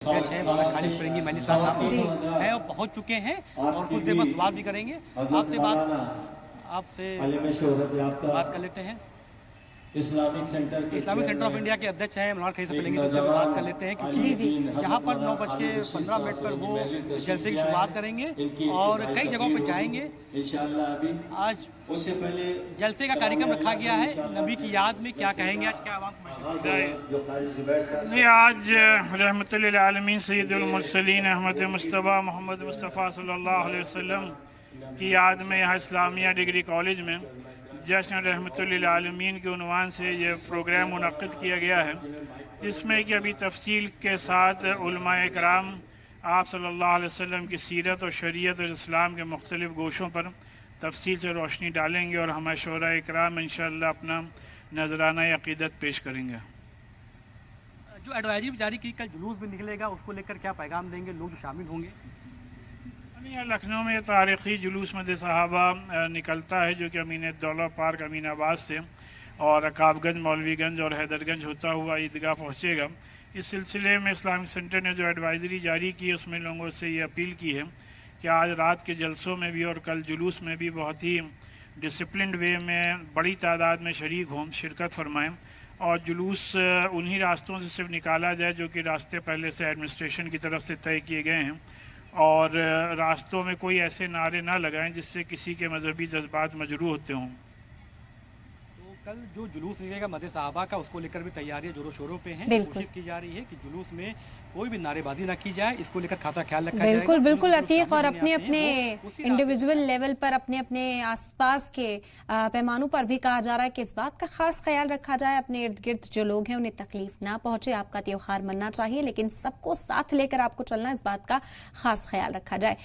अध्यक्ष है खालिद फरंगी मलिक साहब हैं और पहुंच चुके हैं और कुछ देर बाद बात भी करेंगे। आपसे बात कर लेते हैं। इस्लामिक सेंटर ऑफ इंडिया के अध्यक्ष हैं मौलाना खलीद फरंगी साहब से बात कर लेते हैं, क्योंकि यहाँ पर 9:15 पर वो जलसे की शुरुआत करेंगे और कई जगहों पर जाएंगे। आज उससे पहले जलसे का कार्यक्रम रखा गया है, नबी की याद में क्या कहेंगे, आज क्या आज रहमतुल लिल आलमीन सय्यदुल मुरसलीन अहमद मुस्तफ़ा मोहम्मद मुस्तफ़ा सल्लल्लाहु अलैहि वसल्लम की याद में यहाँ इस्लामिया डिग्री कॉलेज में जश्न रहमतुल लिल आलमीन के उन्वान से ये प्रोग्राम मुनक़्क़िद किया गया है, जिसमें कि अभी तफसील के साथ उलमाए इकराम आप सल्लल्लाहु अलैहि वसल्लम की सीरत और शरीयत और इस्लाम के मुख्तलिफ़ गोशों पर तफसील से रोशनी डालेंगे और हमारे शोरा इकराम इंशाअल्लाह अपना नजराना अक़ीदत पेश करेंगे। जो एडवाइजरी जारी की, कल जुलूस भी निकलेगा, उसको लेकर क्या पैगाम देंगे लोग जो शामिल होंगे? यहाँ लखनऊ में तारीख़ी जुलूस मद सहाबा निकलता है, जो कि अमीन दौला पार्क अमीनाबाद से और रकाबगंज मौलवीगंज और हैदरगंज होता हुआ ईदगाह पहुँचेगा। इस सिलसिले में इस्लामिक सेंटर ने जो एडवाइज़री जारी की है उसमें लोगों से ये अपील की है कि आज रात के जलसों में भी और कल जुलूस में भी बहुत ही डिसिप्लिन्ड वे में बड़ी तादाद में शरीक हों, शिरकत फरमाएँ और जुलूस उन्हीं रास्तों से सिर्फ निकाला जाए जो कि रास्ते पहले से एडमिनिस्ट्रेशन की तरफ से तय किए गए हैं और रास्तों में कोई ऐसे नारे ना लगाएं जिससे किसी के मजहबी जज्बात मजरूह होते हों। तो कल जो जुलूस निकलेगा मदे सहाबा का, उसको लेकर भी तैयारियां जोरों शोरों पे हैं। कोशिश की जा रही है कि जुलूस में कोई भी नारेबाजी ना की जाए, इसको लेकर खासा ख्याल रखा जाएगा। बिल्कुल अतीक, और अपने अपने इंडिविजुअल लेवल पर अपने अपने आसपास के पैमानों पर भी कहा जा रहा है कि इस बात का खास ख्याल रखा जाए, अपने इर्द गिर्द जो लोग हैं उन्हें तकलीफ ना पहुंचे। आपका त्योहार मनना चाहिए लेकिन सबको साथ लेकर आपको चलना, इस बात का खास ख्याल रखा जाए।